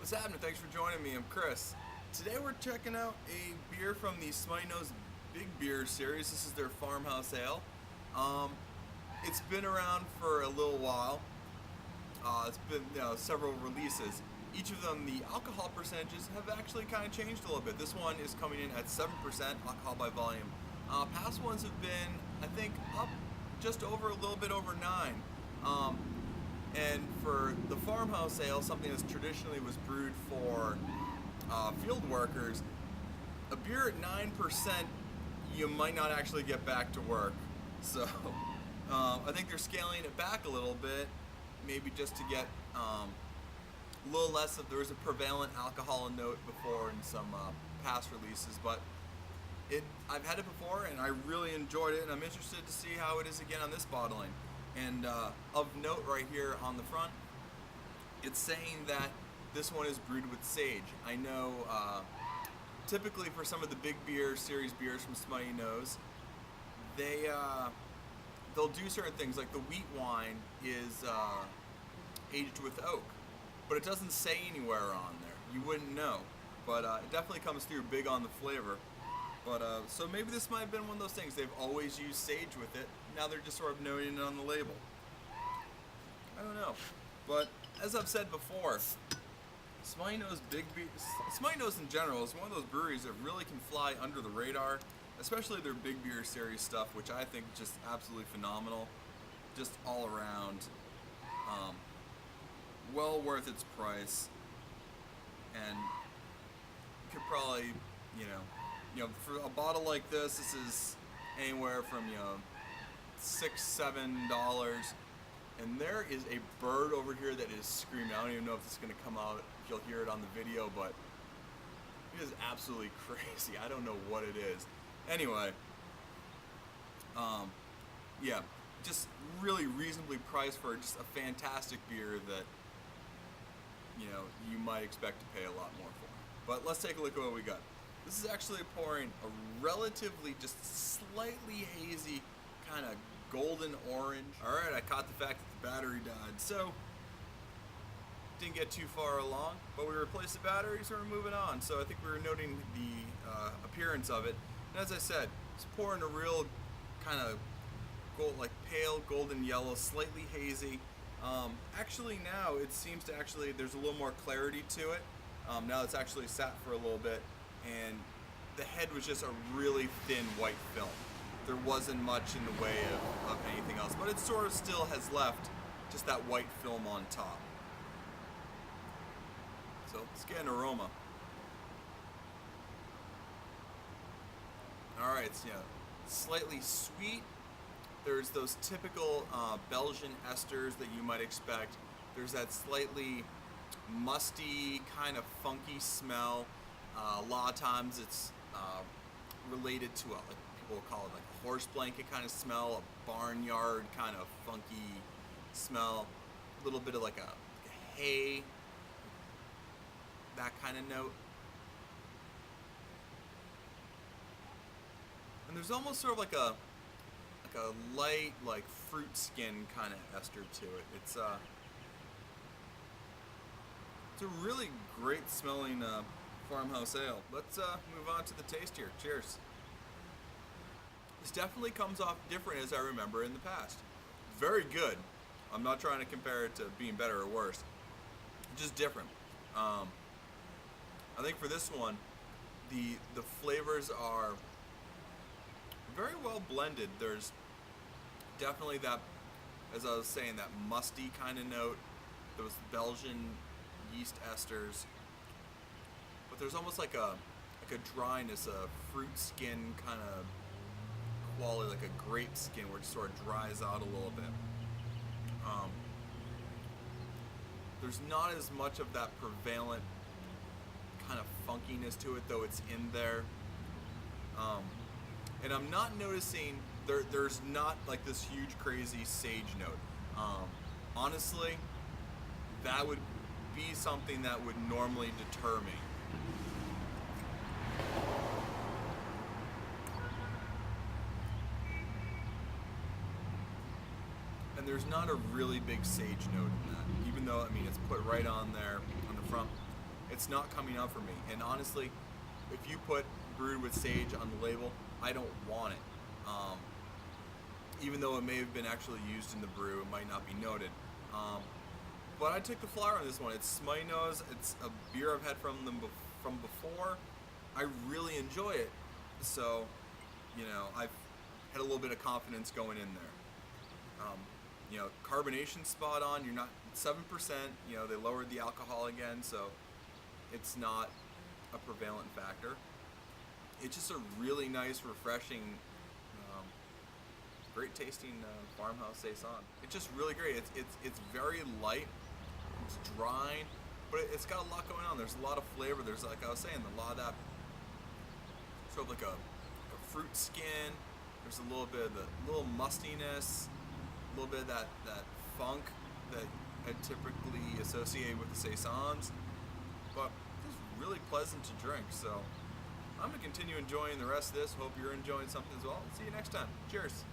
What's happening? Thanks for joining me. I'm Chris. Today we're checking out a beer from the Smuttynose Big Beer series. This is their Farmhouse Ale. It's been around for a little while. It's been several releases. Each of them, the alcohol percentages have actually kind of changed a little bit. This one is coming in at 7% alcohol by volume. Past ones have been, I think, up just over a little bit over 9. And for the Farmhouse Ale, something that traditionally was brewed for field workers, a beer at 9%, you might not actually get back to work. So I think they're scaling it back a little bit, maybe just to get a little less of, there was a prevalent alcohol note before in some past releases, but I've had it before and I really enjoyed it, and I'm interested to see how it is again on this bottling. And of note right here on the front, it's saying that this one is brewed with sage. I know typically for some of the big beer series beers from Smuttynose, they'll do certain things, like the wheat wine is aged with oak, but it doesn't say anywhere on there. You wouldn't know, but it definitely comes through big on the flavor. But so maybe this might have been one of those things. They've always used sage with it. Now they're just sort of noting it on the label. I don't know. But as I've said before, Smuttynose Smuttynose in general is one of those breweries that really can fly under the radar, especially their big beer series stuff, which I think is just absolutely phenomenal. Just all around. Well worth its price. And you could probably, for a bottle like this is anywhere from $6, $7, and there is a bird over here that is screaming. I don't even know if it's going to come out, if you'll hear it on the video, but it is absolutely crazy. I don't know what it is. Anyway, yeah, just really reasonably priced for just a fantastic beer that you might expect to pay a lot more for. But let's take a look at what we got. This is actually pouring a relatively, just slightly hazy, kind of golden orange. Alright, I caught the fact that the battery died, so didn't get too far along, but we replaced the battery, so we're moving on. So I think we were noting the appearance of it. And as I said, it's pouring a real kind of pale golden yellow, slightly hazy. Actually now it seems to there's a little more clarity to it. Now it's actually sat for a little bit, and the head was just a really thin white film. There wasn't much in the way of anything else, but it sort of still has left just that white film on top. So let's get an aroma. Alright, it's slightly sweet. There's those typical Belgian esters that you might expect. There's that slightly musty, kind of funky smell. A lot of times it's related to like people call it like a horse blanket kind of smell, a barnyard kind of funky smell, a little bit of like a hay, that kind of note. And there's almost sort of like a light, like fruit skin kind of ester to it. It's a really great smelling Farmhouse Ale. Let's move on to the taste here. Cheers. This definitely comes off different as I remember in the past. Very good. I'm not trying to compare it to being better or worse. Just different. I think for this one, the flavors are very well blended. There's definitely that, as I was saying, that musty kind of note, those Belgian yeast esters, but there's almost like a dryness, a fruit skin kind of quality, like a grape skin where it sort of dries out a little bit. There's not as much of that prevalent kind of funkiness to it, though it's in there. And I'm not noticing, there's not like this huge crazy sage note. Honestly, that would be something that would normally deter me. And there's not a really big sage note in that, even though, I mean, it's put right on there on the front. It's not coming up for me. And honestly, if you put brewed with sage on the label, I don't want it. Even though it may have been actually used in the brew, it might not be noted. But I took the flyer on this one. It's Smuttynose. It's a beer I've had from them from before. I really enjoy it. So, you know, I've had a little bit of confidence going in there. You know, carbonation spot on. You're not 7%. You know, they lowered the alcohol again, so it's not a prevalent factor. It's just a really nice, refreshing, great tasting farmhouse saison. It's just really great. It's very light. It's dry, but it's got a lot going on. There's a lot of flavor. There's, like I was saying, a lot of that sort of like a fruit skin. There's a little bit of the little mustiness, a little bit of that funk that I typically associate with the saisons. But it's really pleasant to drink. So I'm gonna continue enjoying the rest of this. Hope you're enjoying something as well. See you next time. Cheers.